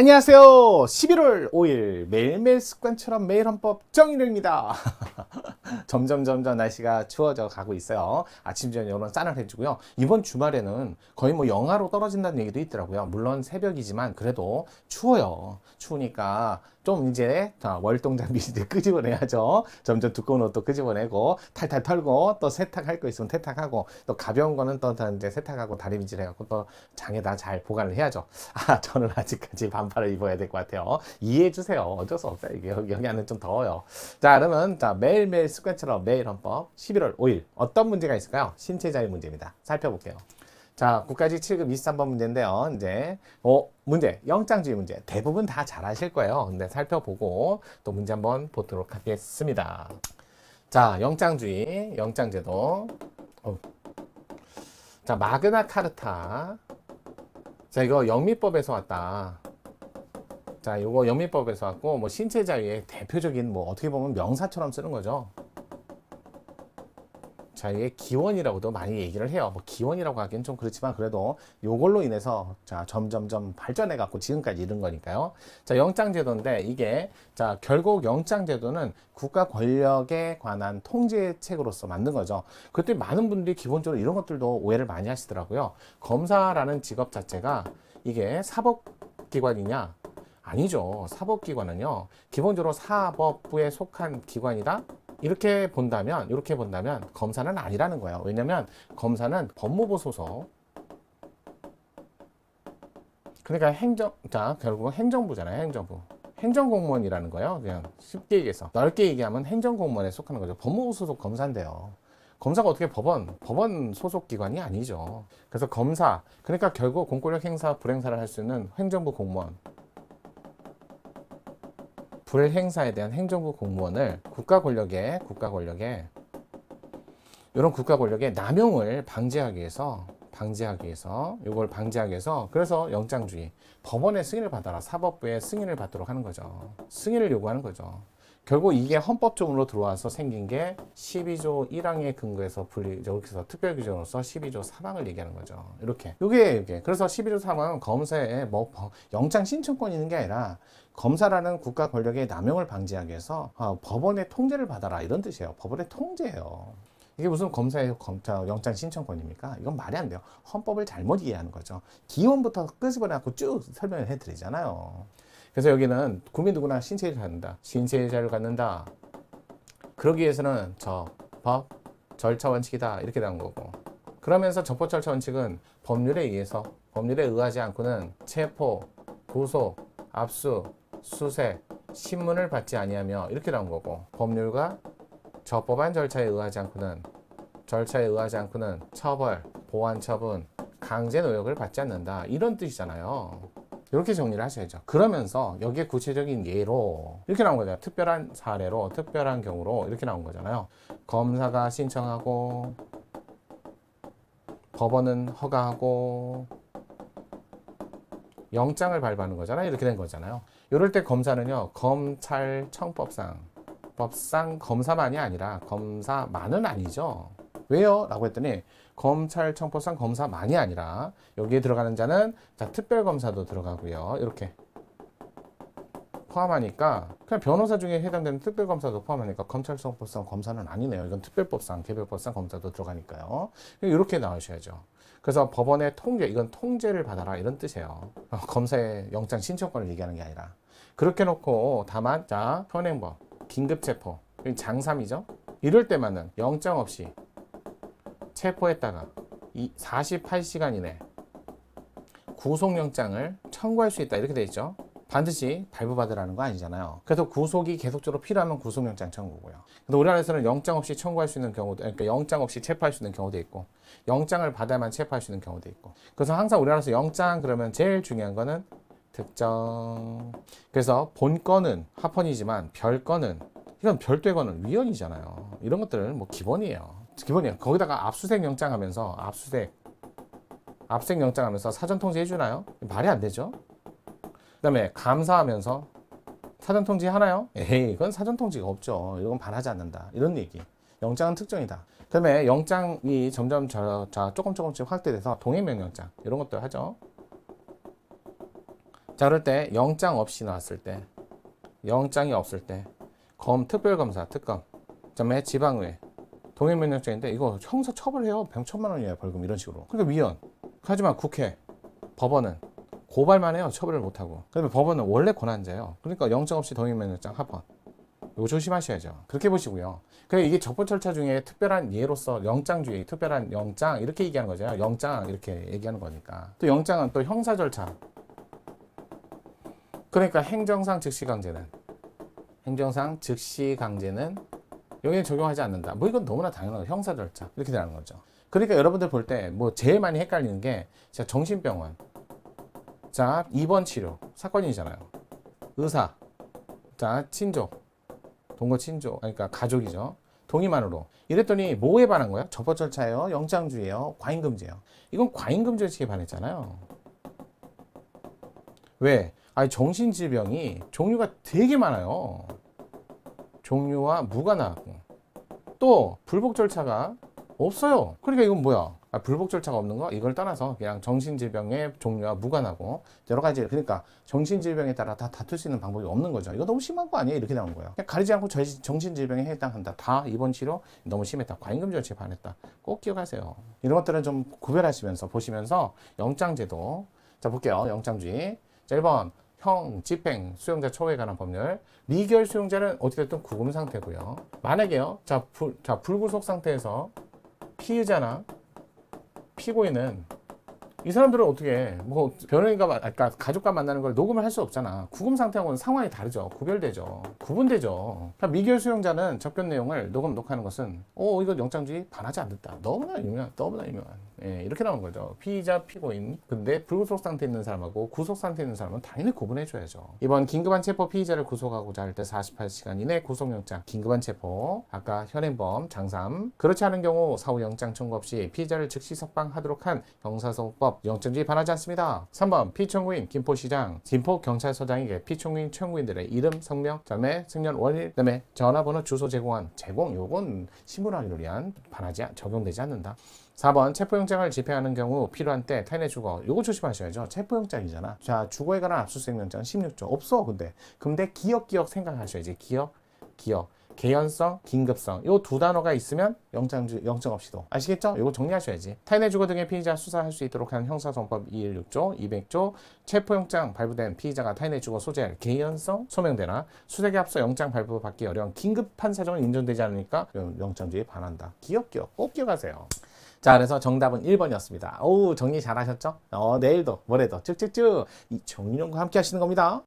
안녕하세요. 11월 5일 매일매일 습관처럼 매일 헌법 정의령입니다. 점점 날씨가 추워져 가고 있어요. 아침 저녁 오늘 싸늘해지고요. 이번 주말에는 거의 뭐 영하로 떨어진다는 얘기도 있더라고요. 물론 새벽이지만 그래도 추워요. 추우니까 좀 이제 월동 장비 이제 끄집어내야죠. 점점 두꺼운 옷도 끄집어내고 탈탈 털고 또 세탁할 거 있으면 세탁하고 또 가벼운 거는 또 이제 세탁하고 다리미질 해갖고 또 장에다 잘 보관을 해야죠. 저는 아직까지 반팔을 입어야 될 것 같아요. 이해해 주세요. 어쩔 수 없어요. 이게 여기 안은 좀 더워요. 자, 그러면 매일매일 습관처럼 매일 헌법 11월 5일 어떤 문제가 있을까요? 신체 자유 문제입니다. 살펴볼게요. 자, 국가직 7급 23번 문제인데요. 이제 문제, 영장주의 문제. 대부분 다 잘 아실 거예요. 근데 살펴보고 또 문제 한번 보도록 하겠습니다. 자, 영장주의, 영장제도. 자, 마그나 카르타. 자, 이거 영미법에서 왔다. 자, 이거 영미법에서 왔고, 뭐 신체 자유의 대표적인 뭐 어떻게 보면 명사처럼 쓰는 거죠. 자, 이게 기원이라고도 많이 얘기를 해요. 뭐 기원이라고 하기엔 좀 그렇지만 그래도 요걸로 인해서 자, 점점점 발전해 갖고 지금까지 이른 거니까요. 자, 영장제도인데 이게 자, 결국 영장제도는 국가 권력에 관한 통제책으로서 만든 거죠. 그때 많은 분들이 기본적으로 이런 것들도 오해를 많이 하시더라고요. 검사라는 직업 자체가 이게 사법기관이냐? 아니죠. 사법기관은요. 기본적으로 사법부에 속한 기관이다. 이렇게 본다면 검사는 아니라는 거예요. 왜냐면 검사는 법무부 소속. 그러니까 자, 결국은 행정부잖아요. 행정부. 행정공무원이라는 거예요. 그냥 쉽게 얘기해서. 넓게 얘기하면 행정공무원에 속하는 거죠. 법무부 소속 검사인데요. 검사가 어떻게 법원 소속 기관이 아니죠. 그래서 검사, 그러니까 결국 공권력 행사, 불행사를 할 수 있는 행정부 공무원. 불행사에 대한 행정부 공무원을 국가 권력의 이런 국가 권력의 남용을 방지하기 위해서 그래서 영장주의 법원의 승인을 받아라, 사법부의 승인을 받도록 하는 거죠. 승인을 요구하는 거죠. 결국 이게 헌법적으로 들어와서 생긴 게 12조 1항에 근거해서 이렇게 해서 특별규정으로서 12조 3항을 얘기하는 거죠. 이렇게. 이게. 그래서 12조 3항은 검사에 뭐 영장 신청권이 있는 게 아니라 검사라는 국가 권력의 남용을 방지하기 위해서 법원의 통제를 받아라 이런 뜻이에요. 법원의 통제예요. 이게 무슨 검사의 영장 신청권입니까? 이건 말이 안 돼요. 헌법을 잘못 이해하는 거죠. 기원부터 끄집어내고 쭉 설명을 해드리잖아요. 그래서 여기는 국민 누구나 신체를 갖는다. 신체의 자유를 갖는다. 그러기 위해서는 법, 절차 원칙이다. 이렇게 나온 거고. 그러면서 적법 절차 원칙은 법률에 의하지 않고는 체포, 구속, 압수, 수색, 신문을 받지 아니하며 이렇게 나온 거고. 법률과 적법한 절차에 의하지 않고는 처벌, 보완 처분, 강제 노역을 받지 않는다. 이런 뜻이잖아요. 이렇게 정리를 하셔야죠. 그러면서 여기에 구체적인 예로 이렇게 나온 거잖아요. 특별한 사례로, 특별한 경우로 이렇게 나온 거잖아요. 검사가 신청하고 법원은 허가하고 영장을 발부하는 거잖아요. 이렇게 된 거잖아요. 이럴 때 검사는요. 검찰청법상 검사만이 아니라 검사만은 아니죠. 왜요? 라고 했더니 검찰청법상 검사만이 아니라 여기에 들어가는 자는 특별검사도 들어가고요. 이렇게 포함하니까 그냥 변호사 중에 해당되는 특별검사도 포함하니까 검찰청법상 검사는 아니네요. 이건 특별법상, 개별법상 검사도 들어가니까요. 이렇게 나오셔야죠. 그래서 법원의 통제, 이건 통제를 받아라 이런 뜻이에요. 검사의 영장 신청권을 얘기하는 게 아니라. 그렇게 놓고 다만 현행법, 긴급체포, 장3이죠. 이럴 때만은 영장 없이 체포했다가 48시간 이내 구속영장을 청구할 수 있다 이렇게 돼 있죠. 반드시 발부받으라는 거 아니잖아요. 그래서 구속이 계속적으로 필요하면 구속영장 청구고요. 근데 우리나라에서는 영장 없이 청구할 수 있는 경우도, 그러니까 영장 없이 체포할 수 있는 경우도 있고, 영장을 받아야만 체포할 수 있는 경우도 있고. 그래서 항상 우리나라에서 영장 그러면 제일 중요한 거는 특정. 그래서 본건은 합헌이지만 별건은 이건 별도의 건은 위헌이잖아요. 이런 것들은 뭐 기본이에요. 거기다가 압수수색 영장 하면서 압수수색 영장 하면서 사전 통지 해주나요? 말이 안 되죠. 그다음에 감사하면서 사전 통지 하나요? 에이, 그건 사전 통지가 없죠. 이건 반하지 않는다. 이런 얘기. 영장은 특정이다. 그다음에 영장이 점점 조금씩 확대돼서 동해명령장 이런 것들 하죠. 자, 그럴 때 영장 없이 나왔을 때, 영장이 없을 때, 특별검사, 특검, 그다음에 지방의회, 동일면역죄인데 이거 형사 처벌해요. 1,000만 원이에요 벌금 이런 식으로. 그러니까 위헌. 하지만 국회, 법원은 고발만 해요. 처벌을 못하고. 그다음에 법원은 원래 권한자예요. 그러니까 영장 없이 동일면역장 합헌. 이거 조심하셔야죠. 그렇게 보시고요. 그래 이게 적법 절차 중에 특별한 예로서 영장주의, 특별한 영장 이렇게 얘기하는 거죠. 영장 이렇게 얘기하는 거니까. 또 영장은 또 형사 절차. 그러니까 행정상 즉시강제는 여기에 적용하지 않는다. 뭐 이건 너무나 당연한 형사 절차 이렇게 되는 거죠. 그러니까 여러분들 볼 때 뭐 제일 많이 헷갈리는 게 자, 정신병원, 자 입원 치료 사건이잖아요. 의사, 자 친족, 동거 친족, 그러니까 가족이죠. 동의만으로 이랬더니 뭐에 반한 거야? 적법 절차예요, 영장주의예요, 과잉금지예요. 이건 과잉금지 의식에 반했잖아요. 왜? 아니 정신질병이 종류가 되게 많아요. 종류와 무관하고 또 불복 절차가 없어요. 그러니까 이건 뭐야? 불복 절차가 없는 거 이걸 떠나서 그냥 정신질병의 종류와 무관하고 여러 가지. 그러니까 정신질병에 따라 다 다툴 수 있는 방법이 없는 거죠. 이거 너무 심한 거 아니에요? 이렇게 나오는 거예요. 그냥 가리지 않고 정신질병에 해당한다. 다 입원 치료 너무 심했다. 과잉금지 절차에 반했다. 꼭 기억하세요. 이런 것들은 좀 구별하시면서 보시면서 영장제도. 자 볼게요. 영장주의. 자 1번 형, 집행, 수용자 처우에 관한 법률. 미결 수용자는 어찌됐든 구금 상태고요. 만약에요. 자 불구속 상태에서 피의자나 피고인은 이 사람들은 어떻게 뭐 변호인과 그러니까 가족과 만나는 걸 녹음을 할 수 없잖아. 구금 상태하고는 상황이 다르죠. 구별되죠. 구분되죠. 그러니까 미결 수용자는 접견 내용을 녹음하는 것은 이거 영장주의 반하지 않는다. 너무나 유명한 이렇게 나오는 거죠. 피의자, 피고인. 근데 불구속 상태에 있는 사람하고 구속 상태에 있는 사람은 당연히 구분해줘야죠. 이번 긴급한 체포 피의자를 구속하고자 할 때 48시간 이내 구속영장. 긴급한 체포. 아까 현행범 장삼. 그렇지 않은 경우 사후 영장 청구 없이 피의자를 즉시 석방하도록 한 형사소송법 영장주의 반하지 않습니다. 3번 피청구인 김포시장, 김포경찰서장에게 피청구인 청구인들의 이름, 성명, 그다음에 생년 월일, 그다음에 전화번호, 주소 제공. 요건 신분확인을 위한 적용되지 않는다. 4번 체포영장을 집행하는 경우 필요한 때 타인의 주거. 요거 조심하셔야죠. 체포영장이잖아. 자 주거에 관한 압수수색영장 16조 없어. 근데 기억 생각하셔야지. 기억 개연성, 긴급성 요 두 단어가 있으면 영장 없이도. 아시겠죠? 요거 정리하셔야지. 타인의 주거 등의 피의자 수사할 수 있도록 하는 형사소송법 216조, 200조. 체포영장 발부된 피의자가 타인의 주거 소재할 개연성 소명되나 수색에 앞서 영장 발부받기 어려운 긴급한 사정은 인정되지 않으니까 영장주의에 반한다. 꼭 기억하세요. 자, 그래서 정답은 1번이었습니다. 정리 잘하셨죠? 내일도 모레도 쭉쭉쭉 이 정리연구 함께 하시는 겁니다.